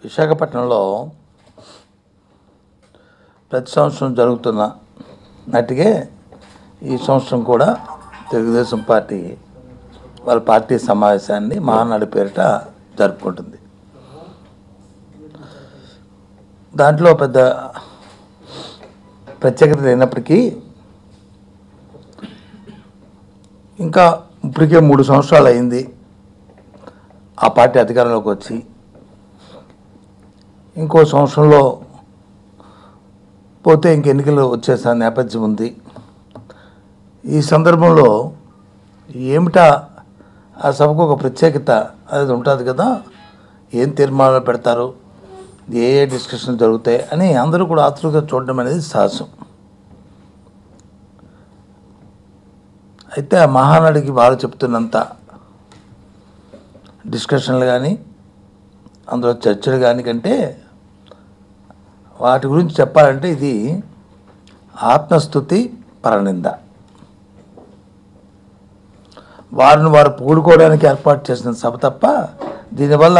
విశాఖపట్నంలో ప్రతి సంవత్సరం జరుగుతున్న నాటికే ఈ సంవత్సరం కూడా తెలుగుదేశం పార్టీ వాళ్ళ పార్టీ సమావేశాన్ని మహానాడు పేరిట జరుపుకుంటుంది. దాంట్లో పెద్ద ప్రత్యేకత లేనప్పటికీ ఇంకా ఇప్పటికే 3 సంవత్సరాలు అయింది ఆ పార్టీ అధికారంలోకి వచ్చి. ఇంకో సంవత్సరంలో పోతే ఇంక ఎన్నికలు వచ్చేసే నేపథ్యం ఉంది. ఈ సందర్భంలో ఏమిటా ఆ సభకు ఒక ప్రత్యేకత అనేది ఉంటుంది కదా, ఏం తీర్మానాలు పెడతారు, ఏ డిస్కషన్లు జరుగుతాయి అని అందరూ కూడా ఆతృతగా చూడడం అనేది సహజం. అయితే ఆ మహానాడికి వాళ్ళు చెప్తున్నంత డిస్కషన్లు కానీ అందులో చర్చలు కానీ కంటే వాటి గురించి చెప్పాలంటే ఇది ఆత్మస్తుతి పరనింద. వారిని వారు పూడుకోవడానికి ఏర్పాటు చేసిన సభ తప్ప దీనివల్ల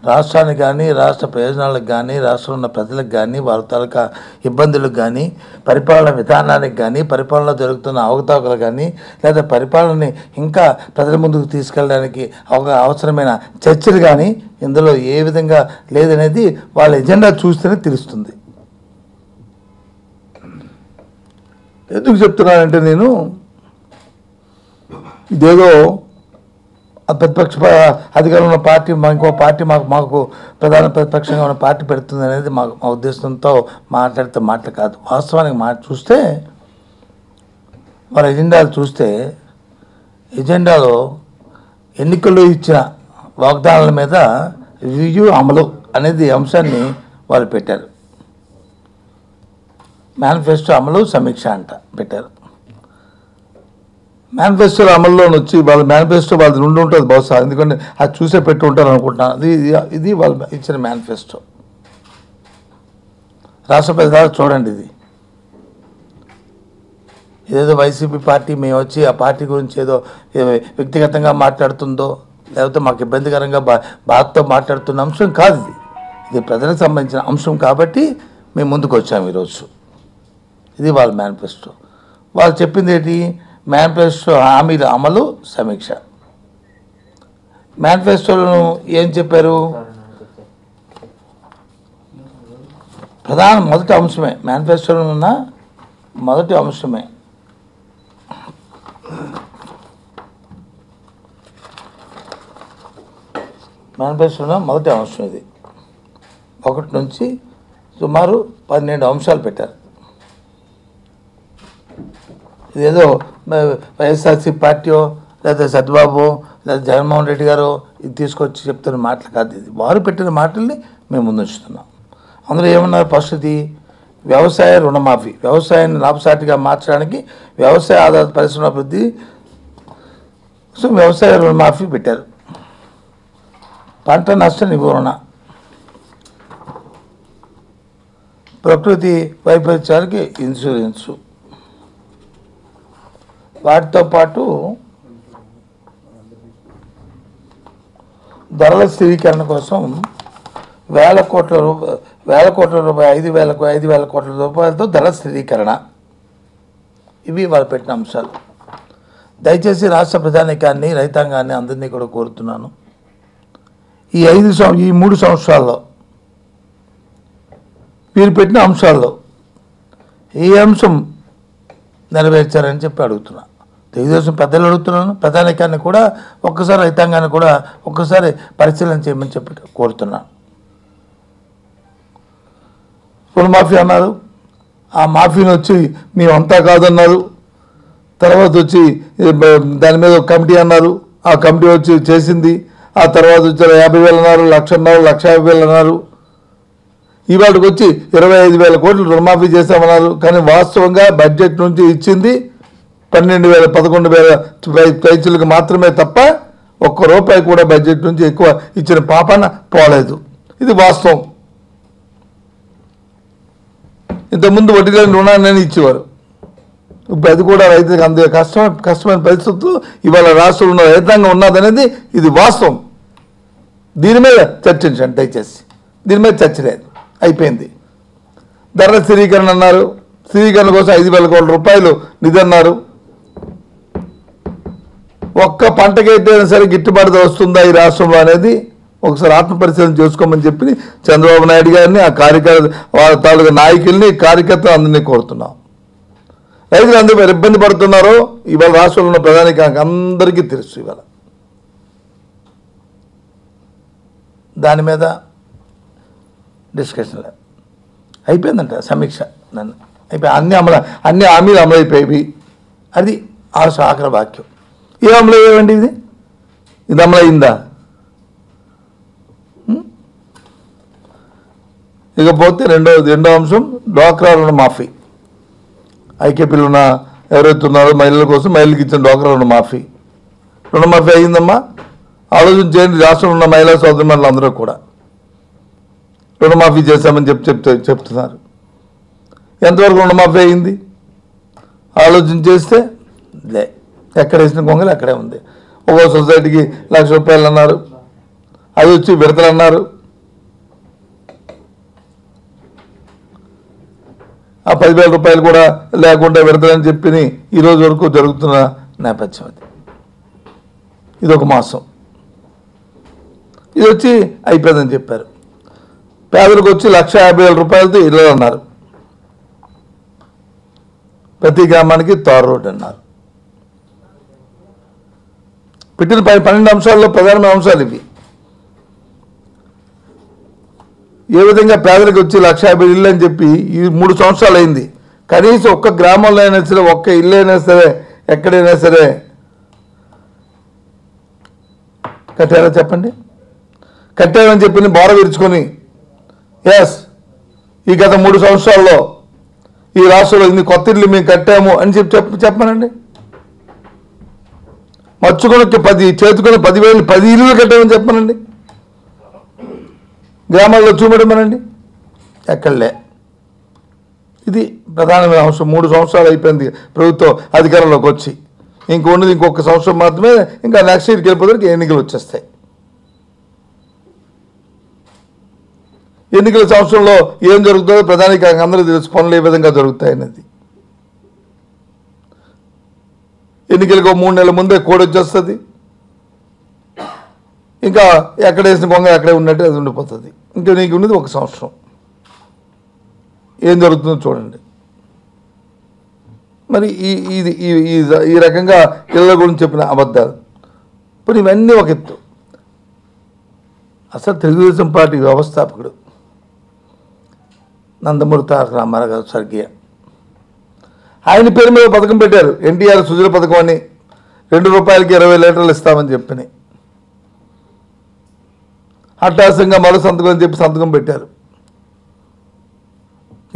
రాష్ట్రానికి కానీ రాష్ట్ర ప్రయోజనాలకు కానీ రాష్ట్రంలో ఉన్న ప్రజలకు కానీ వారి తాలూకా ఇబ్బందులకు కానీ పరిపాలన విధానానికి కానీ పరిపాలనలో జరుగుతున్న అవకతవకలు కానీ లేదా పరిపాలనని ఇంకా ప్రజల ముందుకు తీసుకెళ్ళడానికి అవసరమైన చర్చలు కానీ ఇందులో ఏ విధంగా లేదనేది వాళ్ళ ఎజెండా చూస్తేనే తెలుస్తుంది. ఎందుకు చెప్తున్నానంటే నేను ఇదేదో ప్రతిపక్ష అధికారంలో ఉన్న పార్టీ ఇంకో పార్టీ మాకు ప్రధాన ప్రతిపక్షంగా ఉన్న పార్టీ పెడుతుంది అనేది మా ఉద్దేశంతో మాట్లాడితే మాట కాదు. వాస్తవానికి మాట చూస్తే వాళ్ళ ఎజెండాలు చూస్తే ఎజెండాలో ఎన్నికల్లో ఇచ్చిన వాగ్దానాల మీద రివ్యూ అమలు అనేది అంశాన్ని వాళ్ళు పెట్టారు. మేనిఫెస్టో అమలు సమీక్ష అంట పెట్టారు. మేనిఫెస్టో అమల్లో వచ్చి వాళ్ళ మేనిఫెస్టో వాళ్ళది నుండి ఉంటుంది బహుశా, ఎందుకంటే అది చూసే పెట్టి ఉంటారు అనుకుంటున్నాను. ఇది వాళ్ళు ఇచ్చిన మేనిఫెస్టో. రాష్ట్ర ప్రజలు చూడండి, ఇదేదో వైసీపీ పార్టీ మేము వచ్చి ఆ పార్టీ గురించి ఏదో వ్యక్తిగతంగా మాట్లాడుతుందో లేకపోతే మాకు ఇబ్బందికరంగా బాధతో మాట్లాడుతున్న అంశం కాదు. ఇది ప్రజలకు సంబంధించిన అంశం కాబట్టి మేము ముందుకు వచ్చాము ఈరోజు. ఇది వాళ్ళ మేనిఫెస్టో. వాళ్ళు చెప్పింది ఏంటి? మేనిఫెస్టో హామీల అమలు సమీక్ష. మేనిఫెస్టోలను ఏం చెప్పారు? ప్రధాన మొదటి అంశమే మేనిఫెస్టోలో ఉన్న మొదటి అంశమే మేనిఫెస్టోలో మొదటి అంశం ఇది. 1 నుంచి సుమారు 12 అంశాలు పెట్టారు. ఇదేదో వైఎస్ఆర్సీ పార్టీయో లేదా సత్యబాబు లేదా జగన్మోహన్ రెడ్డి గారు ఇది తీసుకొచ్చి చెప్తున్న మాటలు కాదు. ఇది వారు పెట్టిన మాటల్ని మేము ముందుంచుతున్నాం. అందులో ఏమన్నారు? ఫస్ట్ ఇది వ్యవసాయ రుణమాఫీ, వ్యవసాయాన్ని లాభసాటిగా మార్చడానికి వ్యవసాయ ఆధారిత పరిశ్రమ అభివృద్ధి వ్యవసాయ రుణమాఫీ పెట్టారు. పంట నష్ట నివారణ, ప్రకృతి వైపరీత్యాలకి ఇన్సూరెన్సు, వాటితో పాటు ధరల స్థిరీకరణ కోసం 1,000 కోట్ల రూపాయలు 5,000 కోట్ల రూపాయలతో ధరల స్థిరీకరణ. ఇవి వాళ్ళు పెట్టిన అంశాలు. దయచేసి రాష్ట్ర ప్రజానీకాన్ని రైతాంగాన్ని అందరినీ కూడా కోరుతున్నాను, ఈ 3 సంవత్సరాల్లో వీరు పెట్టిన అంశాల్లో ఏ అంశం నెరవేర్చారని చెప్పి అడుగుతున్నా. తెలుగుదేశం పెద్దలు అడుగుతున్నాను, ప్రధానికాన్ని కూడా ఒక్కసారి రైతాంగాన్ని కూడా ఒక్కసారి పరిశీలన చేయమని చెప్పి కోరుతున్నాను. రుణమాఫీ అన్నారు, ఆ మాఫీని వచ్చి మేమంతా కాదన్నారు. తర్వాత వచ్చి దాని మీద ఒక కమిటీ అన్నారు, ఆ కమిటీ వచ్చి చేసింది. ఆ తర్వాత వచ్చి 50,000 అన్నారు, 1,00,000 అన్నారు, 1,50,000 అన్నారు. ఇవాటికి వచ్చి 25,000 కోట్లు రుణమాఫీ చేస్తామన్నారు. కానీ వాస్తవంగా బడ్జెట్ నుంచి ఇచ్చింది 12,000 11,000 పైచులకు మాత్రమే తప్ప ₹1 కూడా బడ్జెట్ నుంచి ఎక్కువ ఇచ్చిన పాపన పోలేదు. ఇది వాస్తవం. ఇంతకుముందు వడ్డీ లేని రుణాన్ని ఇచ్చేవారు. ఇప్పుడు అది కూడా రైతులకు అందే కష్టమైన పరిస్థితుల్లో ఇవాళ రాష్ట్రంలో ఉన్న రైతాంగం ఉన్నదనేది ఇది వాస్తవం. దీని మీద చర్చించండి దయచేసి. దీని మీద చర్చ లేదు, అయిపోయింది. ధరల స్థిరీకరణ అన్నారు, స్థిరీకరణ కోసం 5,000 కోట్ల రూపాయలు నిధి అన్నారు. ఒక్క పంటకైతే సరే గిట్టుబాటు వస్తుందా ఈ రాష్ట్రంలో అనేది ఒకసారి ఆత్మపరిశీలన చేసుకోమని చెప్పి చంద్రబాబు నాయుడు గారిని, ఆ కార్యకర్త వాళ్ళ తాలూకా నాయకుల్ని, కార్యకర్తలు అందరినీ కోరుతున్నాం. రైతులు అందరూ ఇబ్బంది పడుతున్నారో ఇవాళ రాష్ట్రంలో ఉన్న ప్రధాని అందరికీ తెలుసు. ఇవాళ దాని మీద డిస్కషన్ అయిపోయిందంట, సమీక్ష నన్ను అయిపోయి అన్ని హామీలు అమలు అయిపోయి, అది ఆఖరి వాక్యం. ఏ అమలు అయ్యేవండి? ఇది అమలు అయిందా? ఇకపోతే రెండో అంశం డ్వాక్రా రుణమాఫీ. ఐకేపీలో ఉన్న ఎవరైతే ఉన్నారో మహిళల కోసం మహిళలకు ఇచ్చిన డ్వాక్రా రుణమాఫీ అయ్యిందమ్మా. ఆలోచన చేయండి, రాష్ట్రంలో ఉన్న మహిళా సోదరుమణులు అందరూ కూడా రుణమాఫీ చేశామని చెప్తున్నారు. ఎంతవరకు రుణమాఫీ అయింది ఆలోచన చేస్తే లే, ఎక్కడ వేసిన కొంగలు అక్కడే ఉంది. ఒక్కో సొసైటీకి 1,00,000 రూపాయలు అన్నారు, అది వచ్చి విడతలు అన్నారు. ఆ 10,000 రూపాయలు కూడా లేకుండా విడతలని చెప్పి ఈరోజు వరకు జరుగుతున్న నేపథ్యం అది. ఇది ఒక మాసం, ఇది వచ్చి అయిపోయిందని చెప్పారు. పేదలకు వచ్చి 1,50,000 రూపాయలతో ఇల్లు అన్నారు, ప్రతి గ్రామానికి తార్ రోడ్ అన్నారు. పెట్టిన 12 అంశాల్లో ప్రధానమైన అంశాలు ఇవి. ఏ విధంగా పేదలకు వచ్చి 1,50,000 ఇల్లు అని చెప్పి ఈ 3 సంవత్సరాలు అయింది. కనీసం ఒక్క గ్రామంలో అయినా సరే, ఒక్క ఇల్లు అయినా సరే, ఎక్కడైనా సరే కట్టారా చెప్పండి? కట్టారని చెప్పి బోర విరుచుకొని ఎస్ ఈ గత 3 సంవత్సరాల్లో ఈ రాష్ట్రంలో ఇన్ని కొత్త ఇల్లు మేము కట్టాము అని చెప్పానండి. మచ్చుకొనకి 10 చేతుకొని 10,000 10 ఇల్లు కట్టామని చెప్పానండి. గ్రామాల్లో చూపెట్టమనండి, ఎక్కడలే. ఇది ప్రధానమైన అంశం. 3 సంవత్సరాలు అయిపోయింది ప్రభుత్వం అధికారంలోకి వచ్చి, ఇంకొక సంవత్సరం మాత్రమే. ఇంకా నెక్స్ట్ ఇయర్కి వెళ్ళిపోతే ఎన్నికలు వచ్చేస్తాయి. ఎన్నికల సంవత్సరంలో ఏం జరుగుతుందో ప్రధానికి అందరూ తెలుసు, పనులు ఏ విధంగా జరుగుతాయనేది. ఎన్నికలకు 3 నెలల ముందే కోడ్ వచ్చేస్తుంది. ఇంకా ఎక్కడ వేసిన కొంగ అక్కడే ఉన్నట్టు అది ఉండిపోతుంది. ఇంకా నీకు ఉన్నది 1 సంవత్సరం. ఏం జరుగుతుందో చూడండి. మరి ఈ రకంగా ఇళ్ళ గురించి చెప్పిన అబద్ధాలు ఇప్పుడు ఇవన్నీ ఒక ఎత్తు. అసలు తెలుగుదేశం పార్టీ వ్యవస్థాపకుడు నందమూరి తారక రామారావు గారు స్వర్గీయ, ఆయన పేరు మీద పథకం పెట్టారు, ఎన్టీఆర్ సుజల పథకం అని. 2 రూపాయలకి 20 లీటర్లు ఇస్తామని చెప్పని హఠాత్తుగా మరో సంతకం అని చెప్పి సంతకం పెట్టారు.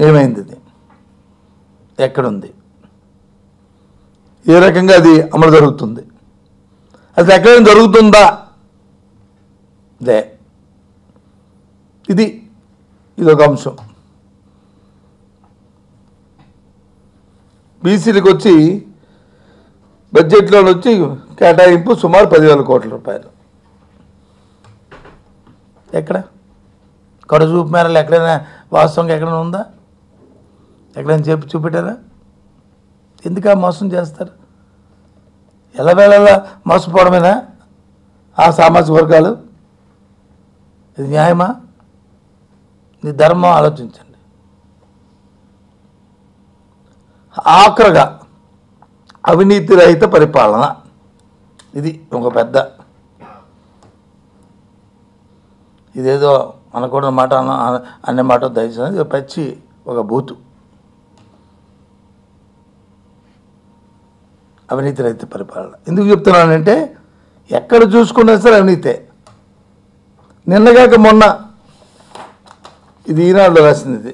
ఏమైంది? ఇది ఎక్కడుంది? ఏ రకంగా అది అమలు జరుగుతుంది? అది ఎక్కడైనా జరుగుతుందా? లే. ఇది ఒక అంశం. బీసీలకు వచ్చి బడ్జెట్లో వచ్చి కేటాయింపు సుమారు 10,000 కోట్ల రూపాయలు. ఎక్కడ కడుచూపు మేరలు ఎక్కడైనా వాస్తవంగా ఎక్కడైనా ఉందా? ఎక్కడైనా చూపెట్టారా? ఎందుకు మోసం చేస్తారు? ఎల్లవేళలా మోసపోవడమేనా ఆ సామాజిక వర్గాలు? ఇది న్యాయమా? నీ ధర్మం ఆలోచించండి. ఆఖరగా అవినీతి రహిత పరిపాలన, ఇది ఒక పెద్ద, ఇదేదో అనకూడని మాట అనే మాట దయచేసి పచ్చి ఒక బూతు. అవినీతి రహిత పరిపాలన ఎందుకు చెప్తున్నానంటే ఎక్కడ చూసుకున్నా సరే అవినీతే. నిన్నగాక మొన్న ఇది ఈనాడులో రాసింది.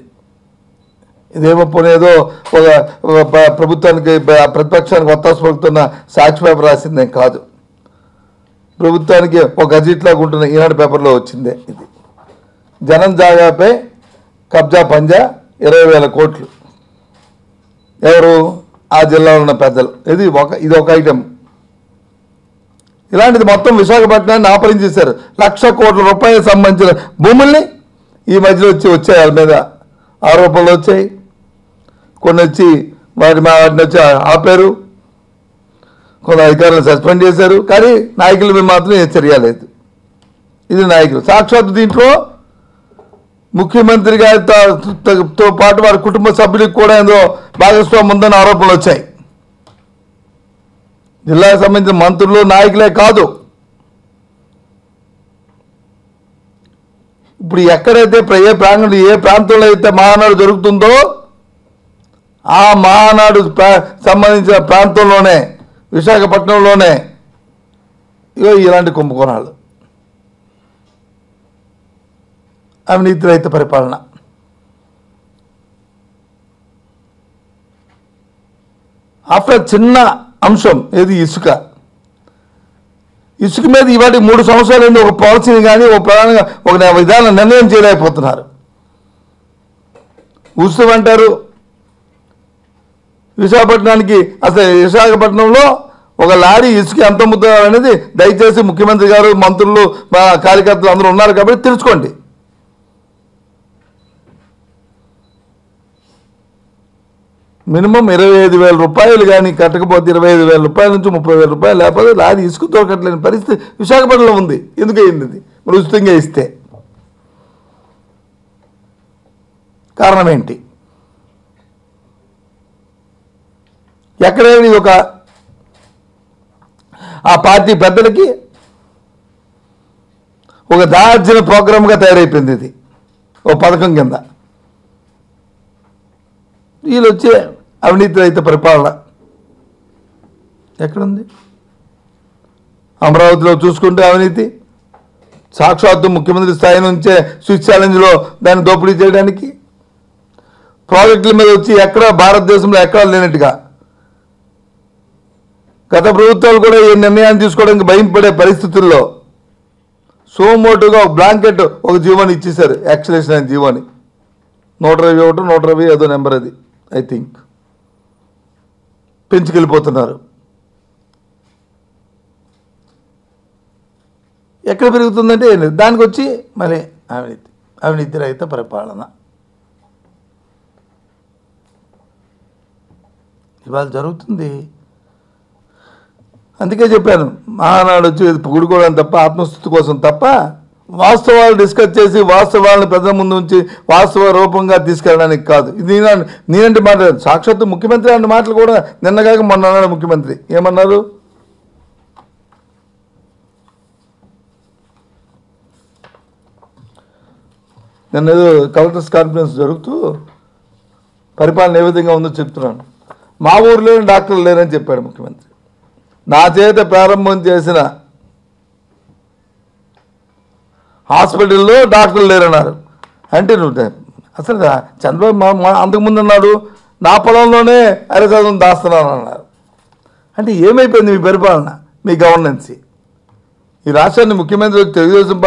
ఇదేమో పోనేదో ఒక ప్రభుత్వానికి ప్రతిపక్షానికి ఒత్తాసు పలుకుతున్న సాక్షి పేపర్ రాసిందేం కాదు. ప్రభుత్వానికి ఒక గజెట్లాగా ఉంటున్న ఈనాడు పేపర్లో వచ్చిందే. ఇది జనం జాగాపై కబ్జా పంజా 20,000 కోట్లు. ఎవరు? ఆ జిల్లాలో ఉన్న పెద్దలు. ఇది ఒక ఐటెం. ఇలాంటిది మొత్తం విశాఖపట్నాన్ని ఆపరించేశారు. 1,00,000 కోట్ల రూపాయలకు సంబంధించిన భూముల్ని ఈ మధ్యలో వచ్చాయి వాళ్ళ మీద ఆరోపణలు వచ్చాయి, కొన్ని వచ్చి వాటిని వచ్చి ఆపారు, కొంత అధికారులను సస్పెండ్ చేశారు. కానీ నాయకుల మీద మాత్రం ఏ చర్య లేదు. ఇది నాయకులు. సాక్షాత్తు దీంట్లో ముఖ్యమంత్రి గారితో పాటు వారి కుటుంబ సభ్యులకు కూడా ఏదో భాగస్వామ్యం ఉందని ఆరోపణలు వచ్చాయి. జిల్లాకు సంబంధించిన మంత్రులు నాయకులే కాదు, ఇప్పుడు ఎక్కడైతే ఏ ప్రాంతంలో అయితే మహానాడు జరుగుతుందో ఆ మహానాడు సంబంధించిన ప్రాంతంలోనే, విశాఖపట్నంలోనే ఇలాంటి కుంభకోణాలు, అవినీతి రహిత పరిపాలన. ఆఫ్టర్ చిన్న అంశం ఏది ఇసుక మీద ఇవాటి 3 సంవత్సరాలు ఒక పాలసీని కానీ ఒక ప్రధానంగా ఒక విధానం నిర్ణయం చేయలేకపోతున్నారు. ఉత్సవం అంటారు. విశాఖపట్నానికి అసలు విశాఖపట్నంలో ఒక లారీ ఇసుక ఎంత అమ్ముతున్నారు అనేది దయచేసి ముఖ్యమంత్రి గారు, మంత్రులు, కార్యకర్తలు అందరూ ఉన్నారు కాబట్టి తెలుసుకోండి. మినిమం 25,000 రూపాయలు కానీ కట్టకపోతే 25,000 రూపాయల నుంచి 30,000 రూపాయలు లేకపోతే లారీ ఇసుక దొరకట్లేని పరిస్థితి విశాఖపట్నంలో ఉంది. ఎందుకు అయింది? అది మరి ఉచితంగా ఇస్తే కారణం ఏంటి? ఎక్కడైనా ఇది ఒక ఆ పార్టీ పెద్దలకి ఒక దార్చిన ప్రోగ్రామ్గా తయారైపోయింది. ఇది ఓ పథకం కింద. వీళ్ళు వచ్చే అవినీతి రహిత పరిపాలన ఎక్కడుంది? అమరావతిలో చూసుకుంటే అవినీతి, సాక్షాత్తు ముఖ్యమంత్రి స్థాయి నుంచే స్విచ్ ఛాలెంజ్లో దాన్ని దోపిడీ చేయడానికి, ప్రాజెక్టుల మీద వచ్చి ఎక్కడ భారతదేశంలో ఎక్కడా లేనట్టుగా గత ప్రభుత్వాలు కూడా ఈ నిర్ణయాన్ని తీసుకోవడానికి భయం పడే పరిస్థితుల్లో సోమోటుగా ఒక బ్లాంకెట్ ఒక జీవోని ఇచ్చేశారు. యాక్చులేషన్ అయిన జీవోని 120 ఏదో నెంబర్, అది ఐ థింక్ పెంచుకెళ్ళిపోతున్నారు. ఎక్కడ పెరుగుతుందంటే దానికి వచ్చి మళ్ళీ అవినీతి రహిత పరిపాలన ఇవాళ జరుగుతుంది. అందుకే చెప్పాను, మహానాడు వచ్చి పొగుడుకోవడం తప్ప, ఆత్మస్థుతి కోసం తప్ప, వాస్తవాలు డిస్కస్ చేసి వాస్తవాలను ప్రజల ముందు ఉంచి వాస్తవ రూపంగా తీసుకెళ్ళడానికి కాదు. ఇది నేనంటే మాట్లాడారు. సాక్షాత్తు ముఖ్యమంత్రి అన్న మాటలు కూడా నిన్నగాక మొన్న అన్నాడు. ముఖ్యమంత్రి ఏమన్నారు? నిన్న ఏదో కలెక్టర్స్ కాన్ఫరెన్స్ జరుగుతూ పరిపాలన ఏ విధంగా ఉందో చెప్తున్నాను. మా ఊర్లో డాక్టర్లు లేరని చెప్పాడు ముఖ్యమంత్రి. నా చేత ప్రారంభం చేసిన హాస్పిటల్లో డాక్టర్లు లేరన్నారు. అంటే నువ్వు అసలు చంద్రబాబు అంతకుముందు అన్నాడు నా పొలంలోనే అరశాతం దాస్తున్నాను అన్నారు. అంటే ఏమైపోయింది మీ పరిపాలన, మీ గవర్నెన్సీ? ఈ రాష్ట్రాన్ని ముఖ్యమంత్రి తెలుగుదేశం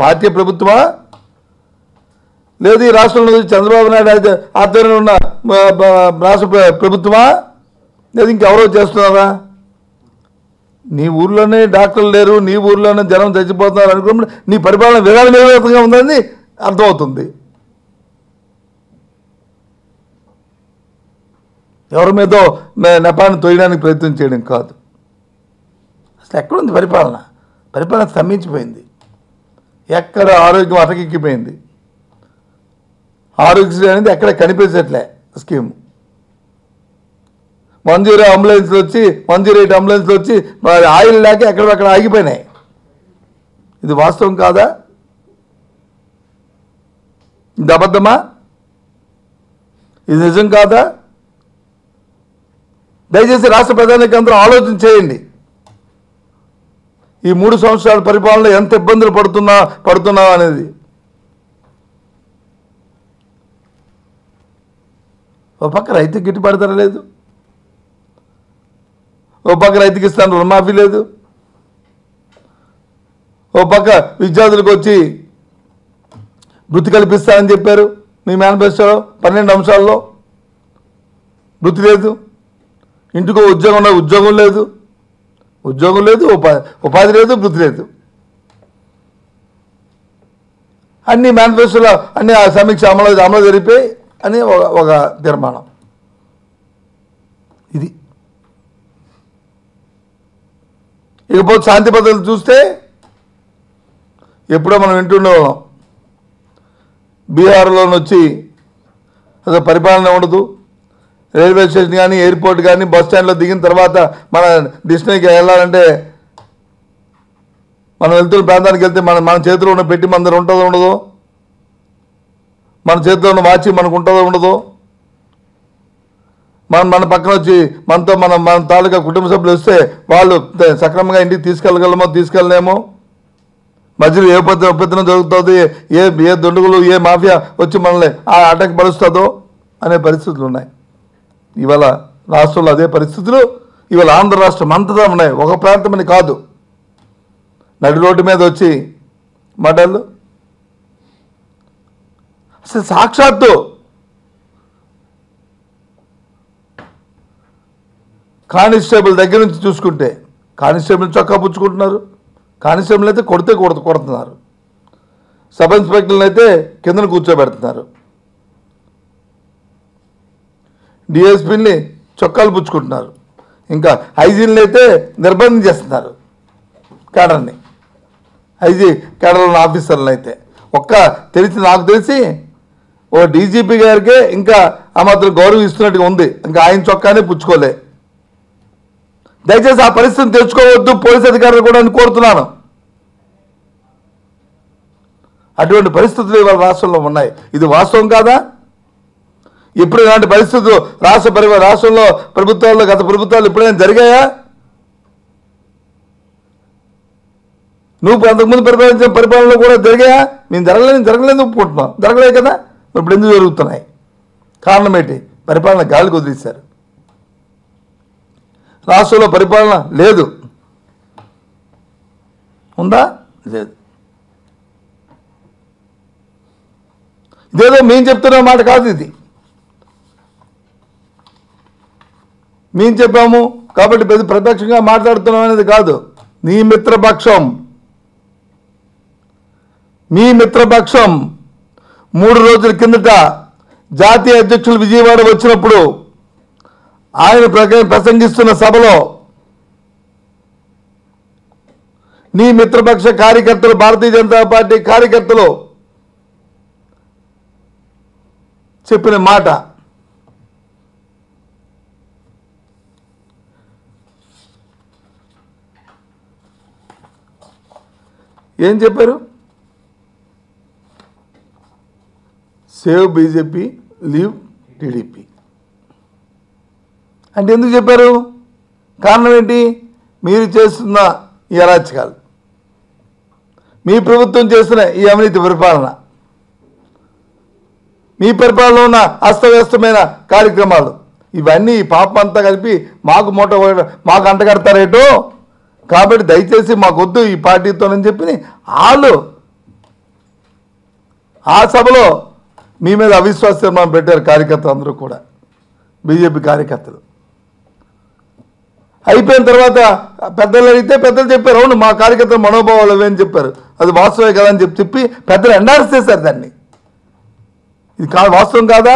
పార్టీ ప్రభుత్వమా, లేదు ఈ రాష్ట్రంలో చంద్రబాబు నాయుడు ఆధ్వర్యంలో ఉన్న రాష్ట్ర ప్రభుత్వమా, లేదు ఇంకెవరో చేస్తున్నారా? నీ ఊర్లోనే డాక్టర్లు లేరు, నీ ఊర్లోనే జనం చచ్చిపోతున్నారు అనుకున్నప్పుడు నీ పరిపాలన విధానం ఏ విధంగా ఉందని అర్థమవుతుంది. ఎవరి మీదో నెపాన్ని తోయడానికి ప్రయత్నం చేయడం కాదు. అసలు ఎక్కడుంది పరిపాలన? పరిపాలన స్తంభించిపోయింది. ఎక్కడ ఆరోగ్యం అటకెక్కిపోయింది. ఆరోగ్యశ్రీ అనేది ఎక్కడ కనిపించట్లే స్కీమ్. 108 అంబులెన్స్లు వచ్చి ఆయిల్ లేక ఎక్కడెక్కడ ఆగిపోయినాయి. ఇది వాస్తవం కాదా? ఇది అబద్ధమా? ఇది నిజం కాదా? దయచేసి రాష్ట్ర ప్రధానికి అందరూ ఆలోచన చేయండి. ఈ 3 సంవత్సరాల పరిపాలనలో ఎంత ఇబ్బందులు పడుతున్నా అనేది. ఓ పక్క రైతుకి గిట్టుబాటు ధర లేదు, ఓ పక్క రైతుకి ఇస్తాను రుణమాఫీ లేదు, ఓ పక్క విద్యార్థులకు వచ్చి వృత్తి కల్పిస్తానని చెప్పారు మీ మేనిఫెస్టోలో 12 అంశాల్లో. వృత్తి లేదు, ఇంటికో ఉద్యోగం లేదు, ఉపాధి లేదు, వృత్తి లేదు. అన్ని మేనిఫెస్టోలో అన్ని ఆ సమీక్ష అమలు జరిపే అని ఒక తీర్మానం. ఇది ఇకపోతే శాంతి భద్రతలు చూస్తే ఎప్పుడో మనం వింటుండేవాళ్ళం. బీహార్లోని వచ్చి అసలు పరిపాలన ఉండదు. రైల్వే స్టేషన్ కానీ ఎయిర్పోర్ట్ కానీ బస్ స్టాండ్లో దిగిన తర్వాత మన డెస్టినేషన్కి వెళ్ళాలంటే మనం వెళ్తున్న ప్రాంతానికి వెళ్తే మన చేతిలో ఉన్న పెట్టి మన దగ్గర ఉంటుందో ఉండదో, మన చేతిలో ఉన్న వాచి మనకు ఉంటుందో ఉండదో, మన పక్కన వచ్చి మనతో మన తాలూకా కుటుంబ సభ్యులు వస్తే వాళ్ళు సక్రమంగా ఇంటికి తీసుకెళ్ళలేమో, మధ్యలో ఏ ఒప్పందం జరుగుతుంది, ఏ దుండగులు ఏ మాఫియా వచ్చి మనల్ని ఆ అటాక్ పరుస్తుందో అనే పరిస్థితులు ఉన్నాయి. ఇవాళ రాష్ట్రంలో అదే పరిస్థితులు ఇవాళ ఆంధ్ర రాష్ట్రం అంతటా ఉన్నాయి. ఒక ప్రాంతమని కాదు. నడి రోడ్డు మీద వచ్చి మటర్లు అసలు సాక్షాత్తు కానిస్టేబుల్ దగ్గర నుంచి చూసుకుంటే కానిస్టేబుల్ చొక్కా పుచ్చుకుంటున్నారు, కానిస్టేబుల్ అయితే కొడుతున్నారు, సబ్ ఇన్స్పెక్టర్లు అయితే కిందన కూర్చోబెడుతున్నారు, డిఎస్పీని చొక్కాలు పుచ్చుకుంటున్నారు, ఇంకా ఐజీలను అయితే నిర్బంధం చేస్తున్నారు. కేడర్ని ఐజీ కేడర్లో ఉన్న ఆఫీసర్లను అయితే నాకు తెలిసి ఓ డీజీపీ గారికే ఇంకా ఆ మాత్రం గౌరవం ఇస్తున్నట్టుగా ఉంది. ఇంకా ఆయన చొక్కానే పుచ్చుకోలే. దయచేసి ఆ పరిస్థితిని తెచ్చుకోవద్దు పోలీస్ అధికారులు కూడా అని కోరుతున్నాను. అటువంటి పరిస్థితులు ఇవాళ రాష్ట్రంలో ఉన్నాయి. ఇది వాస్తవం కాదా? ఇప్పుడు ఇలాంటి పరిస్థితులు రాష్ట్రంలో ప్రభుత్వాల్లో గత ప్రభుత్వాలు ఎప్పుడైనా జరిగాయా? నువ్వు అంతకుముందు పరిపాలించిన పరిపాలనలో కూడా జరిగాయా? మేము జరగలేదు ఒప్పుకుంటున్నాం. జరగలేదు కదా, ఇప్పుడు ఎందుకు జరుగుతున్నాయి? కారణం ఏంటి? పరిపాలన గాలికి వదిలేశారు. రాష్ట్రంలో పరిపాలన లేదు. ఉందా? లేదు. ఇదేదో మేము చెప్తున్న మాట కాదు. ఇది మేము చెప్పాము కాబట్టి ప్రత్యక్షంగా మాట్లాడుతున్నాం అనేది కాదు. మీ మిత్రపక్షం 3 రోజుల కిందట జాతీయ అధ్యక్షులు విజయవాడ వచ్చినప్పుడు ఆయన ప్రసంగిస్తున్న సభలో నీ మిత్రపక్ష కార్యకర్తలు, భారతీయ జనతా పార్టీ కార్యకర్తలు చెప్పిన మాట ఏం చెప్పారు? సేవ్ బీజేపీ, లీవ్ టీడీపీ అంటే ఎందుకు చెప్పారు? కారణం ఏంటి? మీరు చేస్తున్న ఈ అరాచకాలు, మీ ప్రభుత్వం చేస్తున్న ఈ అవినీతి పరిపాలన, మీ పరిపాలనలో ఉన్న అస్తవ్యస్తమైన కార్యక్రమాలు, ఇవన్నీ పాపం అంతా కలిపి మాకు అంటగడతారేటో. కాబట్టి దయచేసి మాకొద్దు ఈ పార్టీతోనని చెప్పి వాళ్ళు ఆ సభలో మీ మీద అవిశ్వాస తీర్మానం పెట్టారు. కార్యకర్తలు అందరూ కూడా, బీజేపీ కార్యకర్తలు. అయిపోయిన తర్వాత పెద్దలు అడిగితే పెద్దలు చెప్పారు, అవును మా కార్యకర్తలు మనోభావాలు అవి అని చెప్పారు. అది వాస్తవే కదా అని చెప్పి పెద్దలు ఎండార్స్ చేశారు దాన్ని. ఇది వాస్తవం కాదా?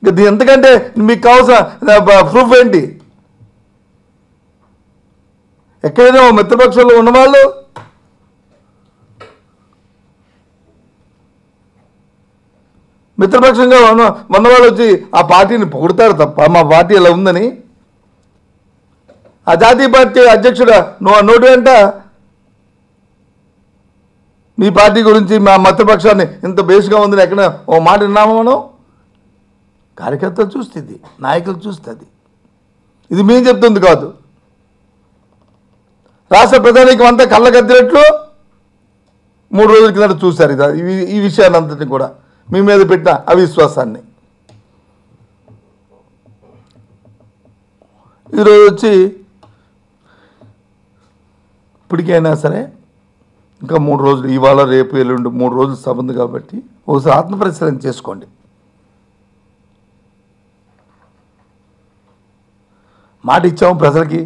ఇది ఎంతకంటే మీకు కావాల్సిన ప్రూఫ్ ఏంటి? ఎక్కడైనా మిత్రపక్షంలో ఉన్నవాళ్ళు మిత్రపక్షంగా ఉన్నవాళ్ళు వచ్చి ఆ పార్టీని పొగుడతారు తప్ప మా పార్టీ ఇలా ఉందని. ఆ జాతీయ పార్టీ అధ్యక్షుడు నోటి వెంట మీ పార్టీ గురించి మా మిత్రపక్షాన్ని ఇంత బేస్గా ఉందని ఎక్కడ ఓ మాట విన్నామా మనం? కార్యకర్తలు చూస్తుంది, నాయకులు చూస్తుంది. ఇది మేము చెప్తుంది కాదు. రాష్ట్ర ప్రధానికి అంతా కళ్ళగద్దినట్లు 3 రోజుల కింద చూశారు. ఈ విషయాన్ని అంతటిని కూడా మీ మీద పెట్టిన అవిశ్వాసాన్ని. ఈరోజు వచ్చి ఇప్పటికైనా సరే ఇంకా 3 రోజులు, ఇవాళ రేపు ఎల్లుండి 3 రోజులు సభ ఉంది కాబట్టి ఒకసారి ఆత్మపరిశీలన చేసుకోండి. మాట ఇచ్చాము ప్రజలకి,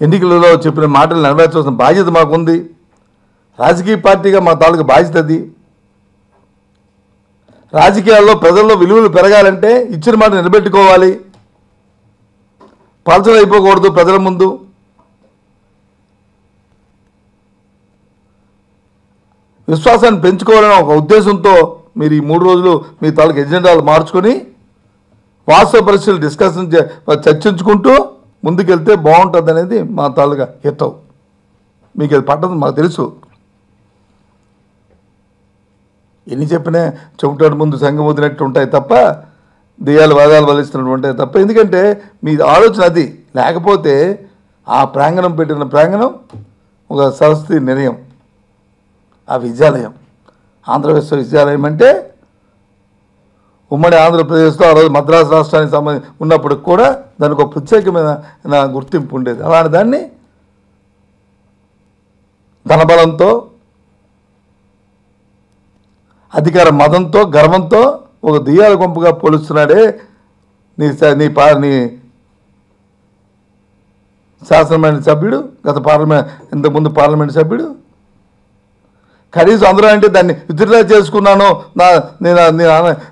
ఎన్నికలలో చెప్పిన మాటలు నెరవేర్చాల్సిన బాధ్యత మాకుంది. రాజకీయ పార్టీగా మా తాలూకు బాధ్యత అది. రాజకీయాల్లో ప్రజల్లో విలువలు పెరగాలంటే ఇచ్చిన మాట నిలబెట్టుకోవాలి, పలచన అయిపోకూడదు ప్రజల ముందు. విశ్వాసాన్ని పెంచుకోవాలనే ఒక ఉద్దేశంతో మీరు ఈ 3 రోజులు మీ తాలూకు ఎజెండాలు మార్చుకొని వాస్తవ పరిస్థితులు చర్చించుకుంటూ ముందుకెళ్తే బాగుంటుంది అనేది మా తాలూకా హితం. మీకు అది పట్టదు మాకు తెలుసు. ఎన్ని చెప్పినా చెబుతాడు ముందు సంఘం వదినట్టు ఉంటాయి తప్ప, దెయ్యాలు వాదాలు వలిస్తున్నట్టు ఉంటాయి తప్ప. ఎందుకంటే మీ ఆలోచన అది. లేకపోతే ఆ ప్రాంగణం పెట్టిన ప్రాంగణం ఒక సరస్వతి నిలయం, ఆ విద్యాలయం, ఆంధ్ర విశ్వవిద్యాలయం అంటే ఉమ్మడి ఆంధ్రప్రదేశ్లో ఆ రోజు మద్రాసు రాష్ట్రానికి సంబంధించి ఉన్నప్పుడు కూడా దానికి ఒక ప్రత్యేకమైన గుర్తింపు ఉండేది. అలాంటి దాన్ని ధనబలంతో, అధికార మదంతో, గర్వంతో ఒక దెయ్యాల గుంపుగా పోలుస్తున్నాడే నీ శాసనమండలి సభ్యుడు, ఇంతకుముందు పార్లమెంట్ సభ్యుడు. కనీసం అందరూ అంటే దాన్ని విత్డ్రా చేసుకున్నాను,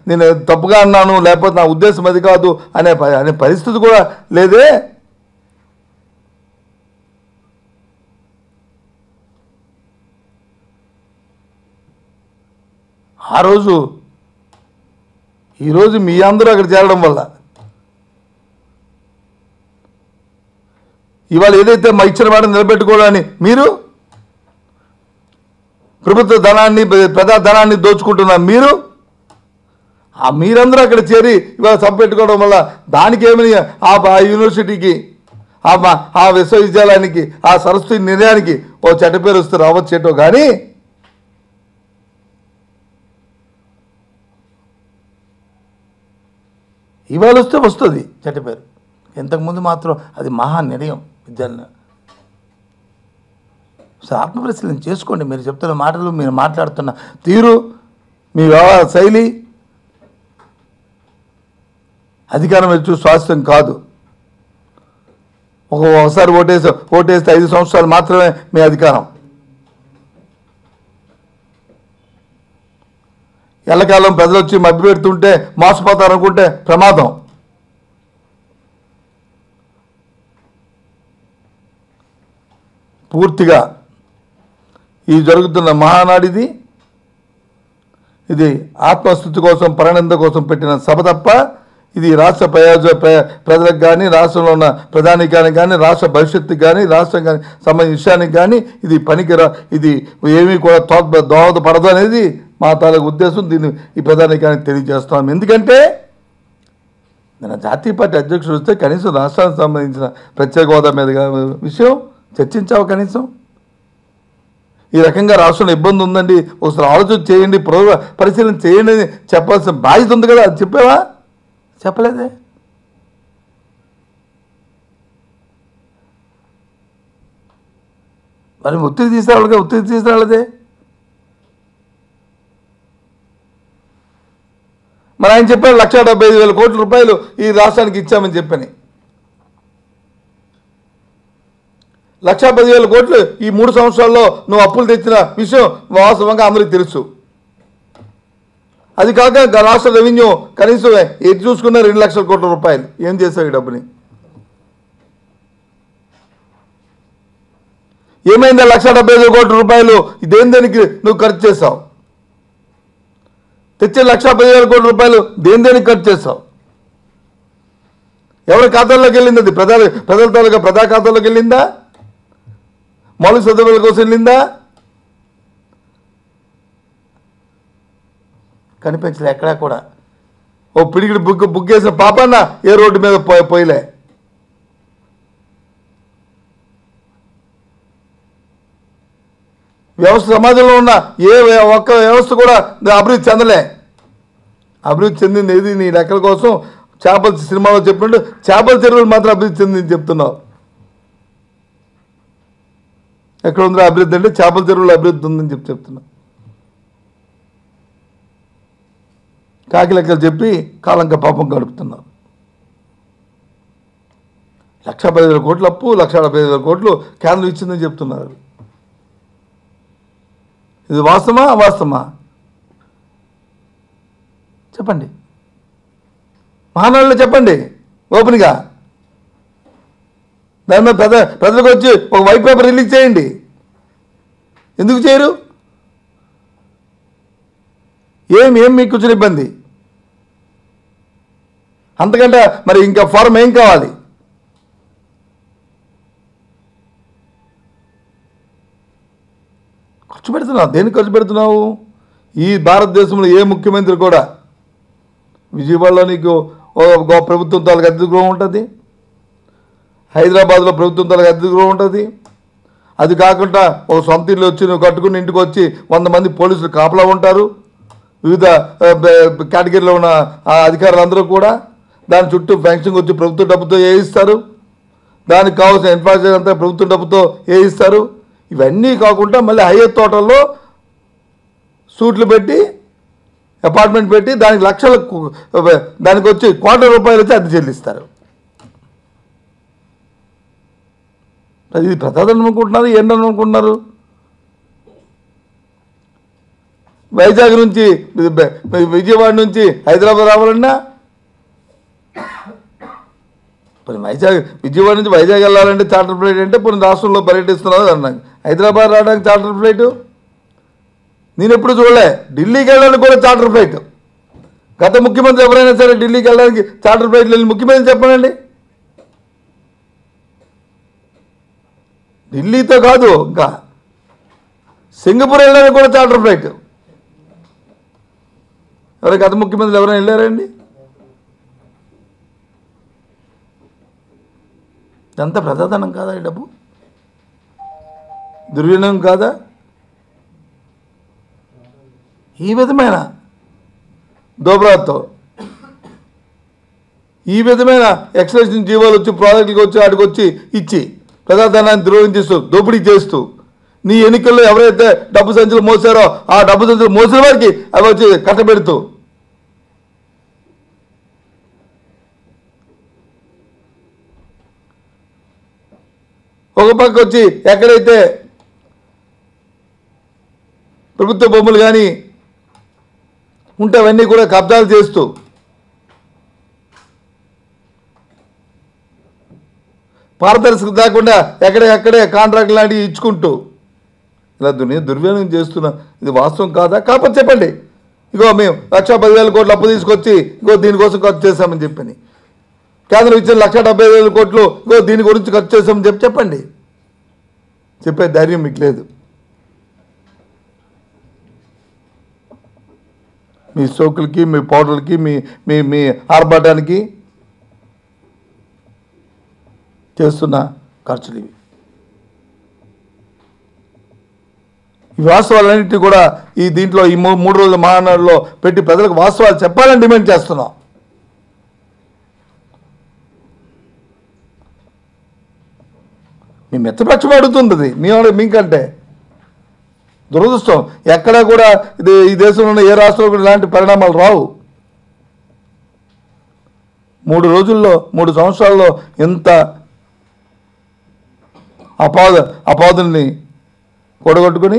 నేను తప్పుగా అన్నాను, లేకపోతే నా ఉద్దేశం అది కాదు అనే పరిస్థితి కూడా లేదే. ఆ రోజు ఈరోజు మీ అందరూ అక్కడ చేరడం వల్ల ఇవాళ ఏదైతే మా ఇచ్చిన మాట నిలబెట్టుకోవాలని మీరు ప్రభుత్వ ధనాన్ని, ప్రజా ధనాన్ని దోచుకుంటున్నారు మీరందరూ అక్కడ చేరి ఇవాళ సభ పెట్టుకోవడం వల్ల దానికి ఏమని ఆ యూనివర్సిటీకి, ఆ విశ్వవిద్యాలయానికి, ఆ సరస్వతి నిర్ణయానికి ఓ చెడ్డ పేరు వస్తే రావచ్చేటో కానీ ఇవాళ వస్తే వస్తుంది చెడ్డ పేరు. ఇంతకుముందు మాత్రం అది మహా నిర్ణయం విద్యాలయం. ఆత్మపరిశీలన చేసుకోండి. మీరు చెప్తున్న మాటలు, మీరు మాట్లాడుతున్న తీరు, మీ వ్యవహార శైలి అధికారం వచ్చి శాశ్వతం కాదు. ఒకసారి ఓటేస్తే 5 సంవత్సరాలు మాత్రమే మీ అధికారం. ఎల్లకాలం ప్రజలు వచ్చి మభ్య పెడుతుంటే మోసపోతారు అనుకుంటే ప్రమాదం. పూర్తిగా ఈ జరుగుతున్న మహానాడిది, ఇది ఆత్మస్థుతి కోసం, పరిణంద కోసం పెట్టిన సభ తప్ప ఇది రాష్ట్ర ప్రజలకు కానీ, రాష్ట్రంలో ఉన్న ప్రధానికానికి కానీ, రాష్ట్ర భవిష్యత్తుకి కానీ, రాష్ట్రం కానీ సంబంధించిన విషయానికి కానీ ఇది ఇది ఏమీ కూడా దోహదపడదు అనేది మా తాలూకు ఉద్దేశం. దీన్ని ఈ ప్రధానికానికి తెలియజేస్తాం. ఎందుకంటే నేను జాతీయ పార్టీ అధ్యక్షుడు వస్తే కనీసం రాష్ట్రానికి సంబంధించిన ప్రత్యేక హోదా మీద విషయం చర్చించావు. కనీసం ఈ రకంగా రాష్ట్రంలో ఇబ్బంది ఉందండి, ఒకసారి ఆలోచన చేయండి, పరిశీలన చేయండి అని చెప్పాల్సిన బాధ్యత ఉంది కదా. అది చెప్పావా? చెప్పలేదే. మరి ఒత్తిడి తీసుకురావాలిగా, ఒత్తిడి తీసుకురాలేదే. మరి ఆయన చెప్పారు 1,75,000 కోట్ల రూపాయలు ఈ రాష్ట్రానికి ఇచ్చామని చెప్పని. 1,10,000 కోట్లు ఈ 3 సంవత్సరాల్లో నువ్వు అప్పులు తెచ్చిన విషయం వాస్తవంగా అందరికీ తెలుసు. అది కాక రాష్ట్ర రెవెన్యూ కనీసం ఎటు చూసుకున్న 2 లక్షల కోట్ల రూపాయలు. ఏం చేశావు ఈ డబ్బుని? ఏమైందా 1,75,000 కోట్ల రూపాయలు దేనికి నువ్వు ఖర్చు చేసావు? తెచ్చే 1,15,000 కోట్ల రూపాయలు దేనికి ఖర్చు చేస్తావు? ఎవరి ఖాతాల్లోకి వెళ్ళింది? అది ప్రజల తాలూకా ప్రజా ఖాతాల్లోకి వెళ్ళిందా? మౌలిక సదుపాయాల కోసం వెళ్ళిందా? కనిపించలే ఎక్కడా కూడా. ఓ పిడికిడి బుక్ వేసిన పాపన్న ఏ రోడ్డు మీద పోయిలే. వ్యవస్థ సమాజంలో ఉన్న ఏ ఒక్క వ్యవస్థ కూడా అభివృద్ధి చెందలే. అభివృద్ధి చెందింది ఏది? నీ లెక్కల కోసం చేపల సినిమాలో చెప్పినట్టు చేపల చెరువులు మాత్రం అభివృద్ధి చెందింది చెప్తున్నావు. ఎక్కడ ఉందో అభివృద్ధి అంటే చేపల చెరువులు అభివృద్ధి ఉందని చెప్తున్నావు. కాకి లెక్కలు చెప్పి కాలంక పాపం గడుపుతున్నావు. 1,15,000 కోట్ల అప్పు, 1,75,000 కోట్లు కేంద్రం ఇచ్చిందని చెప్తున్నారు. ఇది వాస్తవమా అవాస్తవమా చెప్పండి, మహానాడులో చెప్పండి ఓపెన్గా. దాని మీద ప్రజలకు వచ్చి ఒక వైట్ పేపర్ రిలీజ్ చేయండి. ఎందుకు చేయరు? ఏం మీకు కూర్చుని ఇబ్బంది? అంతకంటే మరి ఇంకా ఫారం ఏం కావాలి? ఖర్చు పెడుతున్నావు, దేనికి ఖర్చు పెడుతున్నావు? ఈ భారతదేశంలో ఏ ముఖ్యమంత్రి కూడా విజయవాడలో నీకు ప్రభుత్వం తాలూకు అద్దె గృహం ఉంటుంది, హైదరాబాద్లో ప్రభుత్వం తాలూకు అద్దె గృహం ఉంటుంది. అది కాకుండా ఒక సొంత ఇల్లు వచ్చి నువ్వు కట్టుకుని ఇంటికి వచ్చి 100 మంది పోలీసులు కాపలా ఉంటారు. వివిధ కేటగిరీలో ఉన్న అధికారులందరూ కూడా దాని చుట్టూ ఫెన్సింగ్ వచ్చి ప్రభుత్వ డబ్బుతో వేయిస్తారు. దానికి కావాల్సిన ఇన్ఫ్రాస్ట్రక్చర్ అంతా ప్రభుత్వ డబ్బుతో వేయిస్తారు. ఇవన్నీ కాకుండా మళ్ళీ హైయత్ హోటల్లో సూట్లు పెట్టి అపార్ట్మెంట్ పెట్టి దానికి దానికి వచ్చి ₹1,00,00,000 వచ్చి అద్దె చెల్లిస్తారు. ఇది ప్రసాదం అనుకుంటున్నారు, ఏంటని అనుకుంటున్నారు? వైజాగ్ నుంచి విజయవాడ నుంచి హైదరాబాద్ రావాలన్నా విజయవాడ నుంచి వైజాగ్ వెళ్ళాలంటే చార్టర్ ఫ్లైట్ అంటే కొన్ని రాష్ట్రంలో పర్యటిస్తున్నారు అన్నాను. హైదరాబాద్ రావడానికి చార్టర్ ఫ్లైట్ నేను ఎప్పుడు చూడలే. ఢిల్లీకి వెళ్ళడానికి కూడా చార్టర్ ఫ్లైట్. గత ముఖ్యమంత్రి ఎవరైనా సరే ఢిల్లీకి వెళ్ళడానికి చార్టర్ ఫ్లైట్లు వెళ్ళి ముఖ్యమంత్రి చెప్పనండి. ఢిల్లీతో కాదు, ఇంకా సింగపూర్ వెళ్ళడానికి కూడా చార్టర్ ఫ్లైట్. ఎవరైనా గత ముఖ్యమంత్రులు ఎవరైనా వెళ్ళారండి? ఇదంతా ప్రజాధనం కాదా? ఈ డబ్బు దుర్వినియోగం కాదా? ఈ విధమైన దోబరాతో ఈ విధమైన ఎక్స్ప్రెషన్ జీవాలు వచ్చి ప్రాజెక్టులకు వచ్చి వాటికి వచ్చి ఇచ్చి ప్రజాధనాన్ని ద్రోహించేస్తూ దోపిడీ చేస్తూ నీ ఎన్నికల్లో ఎవరైతే డబ్బు సంచులు మోసారో ఆ డబ్బు సంచులు మోసిన వారికి అవి వచ్చి కట్టబెడుతూ ఒక పక్క వచ్చి ఎక్కడైతే ప్రభుత్వ భూములు కానీ ఉంటే అవన్నీ కూడా కబ్జాలు చేస్తూ పారదర్శకత లేకుండా ఎక్కడే కాంట్రాక్ట్ లాంటివి ఇచ్చుకుంటూ ఇలా దుర్వినియోగం చేస్తున్నా. ఇది వాస్తవం కాదా? కాకపోతే చెప్పండి, ఇగో మేము 1,10,000 కోట్లు అప్పు తీసుకొచ్చి ఇగో దీనికోసం ఖర్చు చేశామని చెప్పని, కేంద్రం ఇచ్చిన 1,70,000 కోట్లు ఇగో దీని గురించి ఖర్చు చేశామని చెప్పండి. చెప్పే ధైర్యం మీకు లేదు. మీ సోకులకి, మీ పౌడర్లకి, మీ మీ మీ ఆర్భాటానికి చేస్తున్న ఖర్చులు ఇవి. ఈ వాస్తవాలన్నింటినీ కూడా ఈ దీంట్లో ఈ 3 రోజుల మహానాడులో పెట్టి ప్రజలకు వాస్తవాలు చెప్పాలని డిమాండ్ చేస్తున్నాం. మీ మిత్రపక్షం అడుగుతుంది మీకంటే దురదృష్టం. ఎక్కడా కూడా ఈ దేశంలో ఉన్న ఏ రాష్ట్రంలో కూడా ఇలాంటి పరిణామాలు రావు. 3 రోజుల్లో 3 సంవత్సరాల్లో ఎంత అపాదుల్ని కూడగొట్టుకుని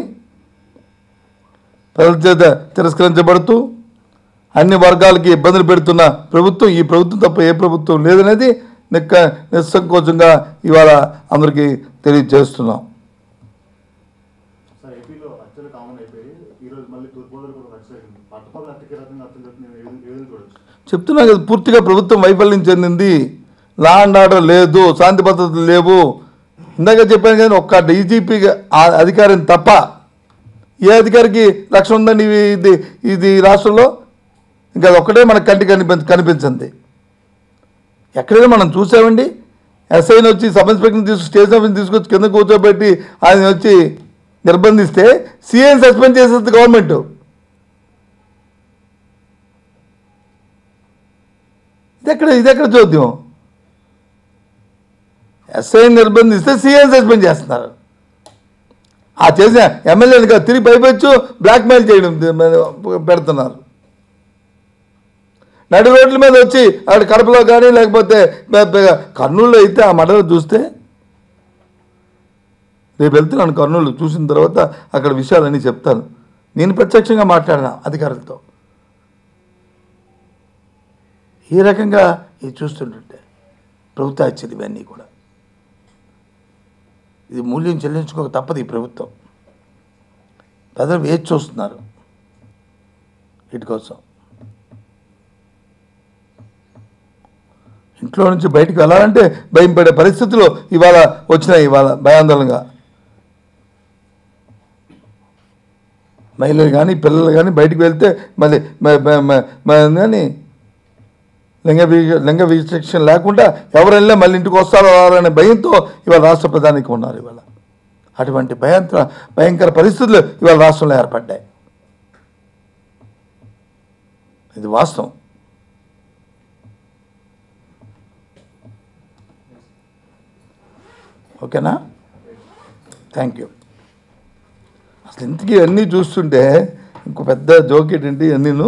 ప్రజల చేత తిరస్కరించబడుతూ అన్ని వర్గాలకి ఇబ్బందులు పెడుతున్న ప్రభుత్వం ఈ ప్రభుత్వం తప్ప ఏ ప్రభుత్వం లేదనేది నిస్సంకోచంగా ఇవాళ అందరికీ తెలియజేస్తున్నాం. చెప్తున్నా కదా, పూర్తిగా ప్రభుత్వం వైఫల్యం చెందింది. లా అండ్ ఆర్డర్ లేదు, శాంతి భద్రతలు లేవు. ఇందాక చెప్పాను కానీ ఒక్క డీజీపీ అధికారిని తప్ప ఏ అధికారికి రక్షణ ఉందండి ఇది రాష్ట్రంలో? ఇంకా ఒక్కటే మనకు కంటికి కనిపించింది. ఎక్కడైనా మనం చూసామండి? ఎస్ఐని వచ్చి సబ్ ఇన్స్పెక్టర్ని స్టేషన్ ఆఫీస్ని తీసుకొచ్చి కింద కూర్చోబెట్టి ఆయన వచ్చి నిర్బంధిస్తే సీఎం సస్పెండ్ చేసేది గవర్నమెంట్. ఇదెక్కడ చూద్దాం? ఎస్ఐని నిర్బంధిస్తే సీఎం సస్పెండ్ చేస్తున్నారు. ఆ చేసిన ఎమ్మెల్యేని తిరిగి పైపెచ్చు బ్లాక్మెయిల్ చేయడం పెడుతున్నారు. నడి రోడ్ల మీద వచ్చి అక్కడ కడపలో కానీ లేకపోతే కర్నూలులో అయితే ఆ మడలు చూస్తే, రేపు వెళ్తున్నాను కర్నూలు, చూసిన తర్వాత అక్కడ విషయాలన్నీ చెప్తాను. నేను ప్రత్యక్షంగా మాట్లాడినా అధికారులతో. ఈ రకంగా ఇది చూస్తుంటుంటే ప్రభుత్వ హత్యలు ఇవన్నీ కూడా ఇది మూల్యం చెల్లించుకోక తప్పదు. ఈ ప్రభుత్వం ప్రజలు వేచి చూస్తున్నారు వీటి కోసం. ఇంట్లో నుంచి బయటకు వెళ్ళాలంటే భయం పడే పరిస్థితులు ఇవాళ వచ్చినాయి. ఇవాళ భయాందోళనగా మహిళలు కానీ పిల్లలు కానీ బయటకు వెళ్తే మళ్ళీ కానీ లింగ విచక్షణ లేకుండా ఎవరు వెళ్ళినా మళ్ళీ ఇంటికి వస్తారో అనే భయంతో ఇవాళ రాష్ట్ర ప్రధానికి ఉన్నారు. ఇవాళ అటువంటి భయంకర పరిస్థితులు ఇవాళ రాష్ట్రంలో ఏర్పడ్డాయి. ఇది వాస్తవం. ఓకేనా? Thank you. అసలు ఇంతకీ అన్నీ చూస్తుంటే ఇంకో పెద్ద జోక్ ఏంటంటే నేను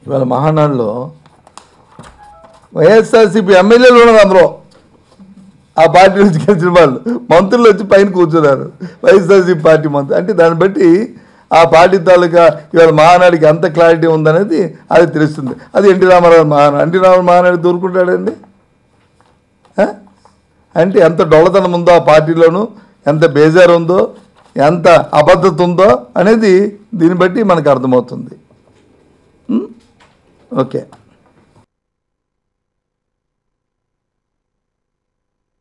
ఇవాళ మహానాడులో వైఎస్ఆర్సీపీ ఎమ్మెల్యేలు ఉన్నారు. అందరూ ఆ పార్టీ నుంచి గెలిచిన వాళ్ళు మంత్రులు వచ్చి పైన కూర్చున్నారు. వైఎస్ఆర్సీపీ పార్టీ మంత్రులు అంటే దాన్ని బట్టి ఆ పార్టీ తాలూకా ఇవాళ మహానాడికి అంత క్లారిటీ ఉందనేది అది తెలుస్తుంది. అది ఎన్టీ రామారావు మహానాడు. ఎన్టీ రామారావు మహానాడు దూరుకుంటాడండి అంటే ఎంత డొల్లతనం ఉందో ఆ పార్టీలోనూ, ఎంత బేజారు ఉందో, ఎంత అబద్ధత ఉందో అనేది దీన్ని బట్టి మనకు అర్థమవుతుంది. ఓకే.